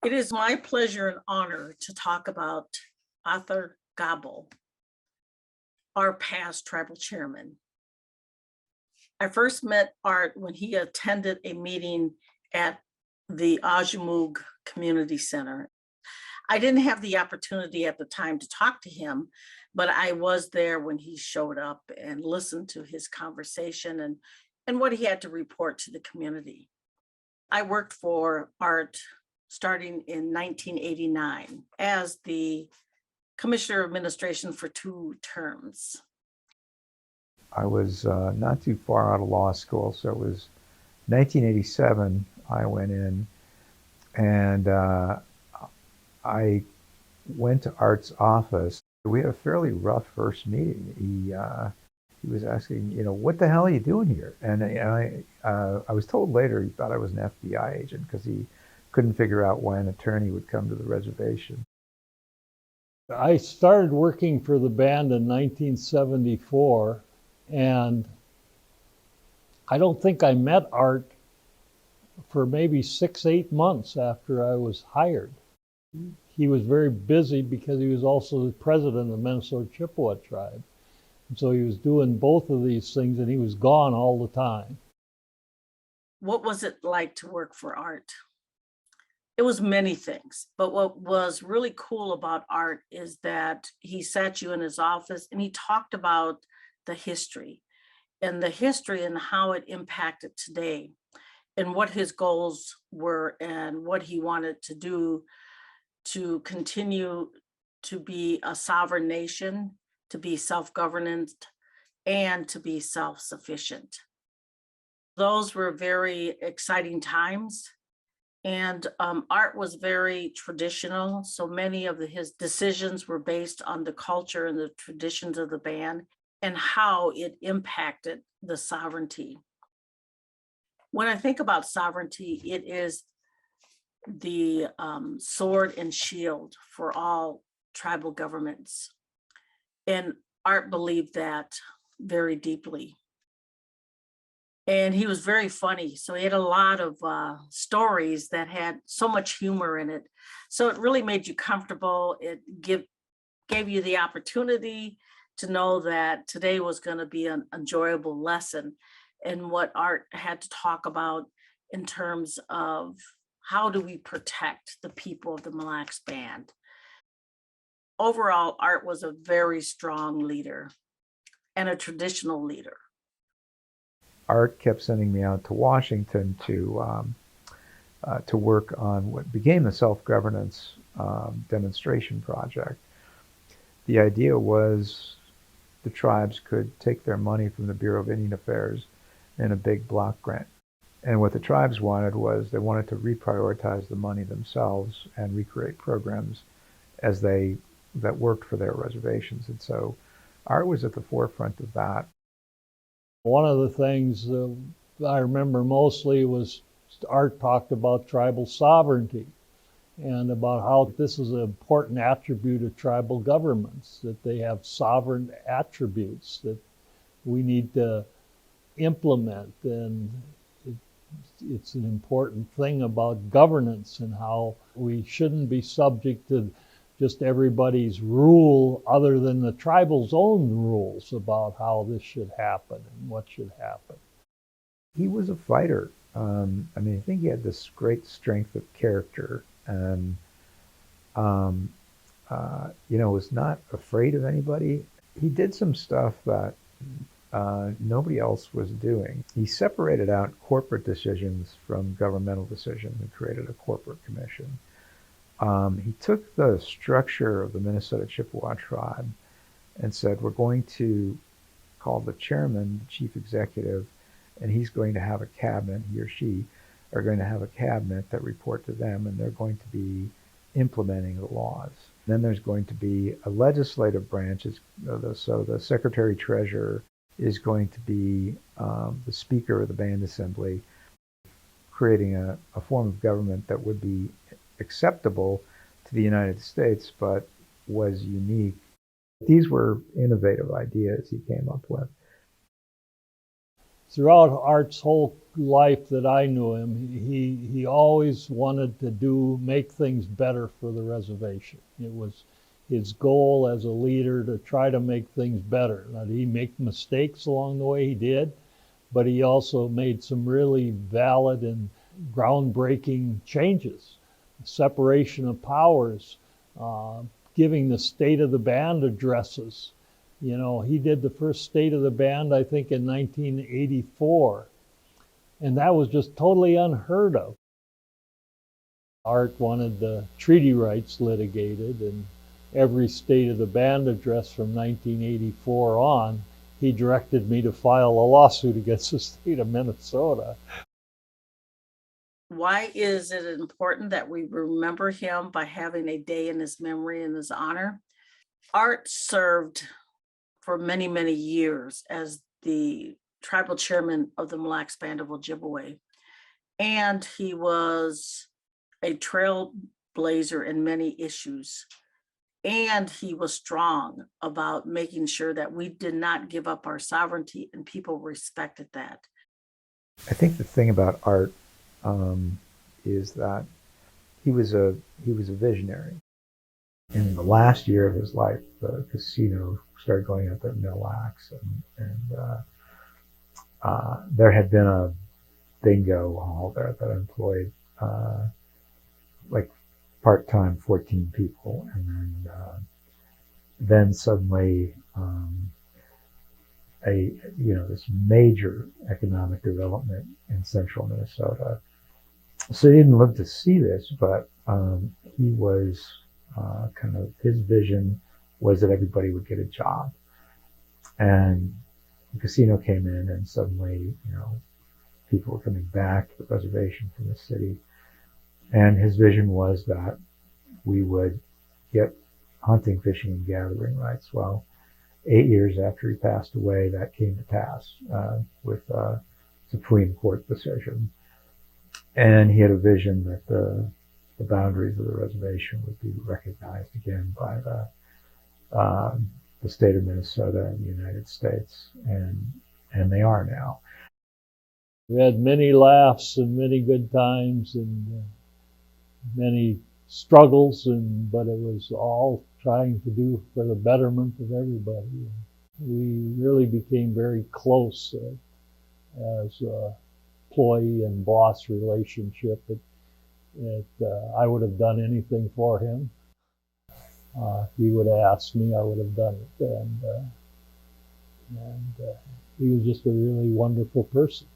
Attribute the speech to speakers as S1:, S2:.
S1: It is my pleasure and honor to talk about Art Gahbow, our past tribal chairman. I first met Art when he attended a meeting at the Ojibwe Community Center. I didn't have the opportunity at the time to talk to him, but I was there when he showed up and listened to his conversation and what he had to report to the community. I worked for Art starting in 1989 as the Commissioner of Administration for 2 terms.
S2: I was not too far out of law school, so it was 1987 I went in, and I went to Art's office. We had a fairly rough first meeting. He was asking, what the hell are you doing here? And I was told later he thought I was an FBI agent because he couldn't figure out why an attorney would come to the reservation.
S3: I started working for the band in 1974, and I don't think I met Art for maybe 6-8 months after I was hired. He was very busy because he was also the president of the Minnesota Chippewa tribe. And so he was doing both of these things, and he was gone all the time.
S1: What was it like to work for Art? It was many things, but what was really cool about Art is that he sat you in his office and he talked about the history and how it impacted today and what his goals were and what he wanted to do to continue to be a sovereign nation, to be self-governed, and to be self-sufficient. Those were very exciting times. And Art was very traditional. So many of his decisions were based on the culture and the traditions of the band and how it impacted the sovereignty. When I think about sovereignty, it is the sword and shield for all tribal governments. And Art believed that very deeply. And he was very funny. So he had a lot of stories that had so much humor in it. So it really made you comfortable. It gave you the opportunity to know that today was going to be an enjoyable lesson and what Art had to talk about in terms of how do we protect the people of the Mille Lacs Band. Overall, Art was a very strong leader and a traditional leader.
S2: Art kept sending me out to Washington to work on what became the self-governance demonstration project. The idea was the tribes could take their money from the Bureau of Indian Affairs in a big block grant. And what the tribes wanted was they wanted to reprioritize the money themselves and recreate programs that worked for their reservations. And so Art was at the forefront of that.
S3: One of the things I remember mostly was Art talked about tribal sovereignty and about how this is an important attribute of tribal governments, that they have sovereign attributes that we need to implement. And it's an important thing about governance and how we shouldn't be subject to just everybody's rule other than the tribal's own rules about how this should happen and what should happen.
S2: He was a fighter. I think he had this great strength of character and, was not afraid of anybody. He did some stuff that nobody else was doing. He separated out corporate decisions from governmental decisions and created a corporate commission. He took the structure of the Minnesota Chippewa tribe and said, we're going to call the chairman the chief executive, and he's going to have a cabinet, he or she are going to have a cabinet that report to them, and they're going to be implementing the laws. Then there's going to be a legislative branch, so the secretary treasurer is going to be the speaker of the band assembly, creating a form of government that would be acceptable to the United States, but was unique. These were innovative ideas he came up with.
S3: throughout Art's whole life that I knew him, he always wanted to make things better for the reservation. It was his goal as a leader to try to make things better. Now, did he make mistakes along the way? He did, but he also made some really valid and groundbreaking changes. Separation of powers, giving the State of the Band addresses. You know, he did the first State of the Band, I think, in 1984. And that was just totally unheard of. Art wanted the treaty rights litigated, and every State of the Band address from 1984 on, he directed me to file a lawsuit against the state of Minnesota.
S1: Why is it important that we remember him by having a day in his memory and his honor? Art served for many, many years as the tribal chairman of the Mille Lacs Band of Ojibwe. And he was a trailblazer in many issues. And he was strong about making sure that we did not give up our sovereignty, and people respected that.
S2: I think the thing about Art is that he was a visionary. In the last year of his life, the casino started going up at Mille Lacs, and there had been a bingo hall there that employed like part-time 14 people, and then suddenly this major economic development in central Minnesota. So he didn't live to see this, but he was his vision was that everybody would get a job, and the casino came in, and suddenly people were coming back to the reservation from the city. And his vision was that we would get hunting, fishing, and gathering rights. Well, 8 years after he passed away, that came to pass with a Supreme Court decision. And he had a vision that the boundaries of the reservation would be recognized again by the state of Minnesota and the United States, and they are now.
S3: We had many laughs and many good times and many struggles, but it was all trying to do for the betterment of everybody. We really became very close as a employee and boss relationship. I would have done anything for him. If he would have asked me, I would have done it. And he was just a really wonderful person.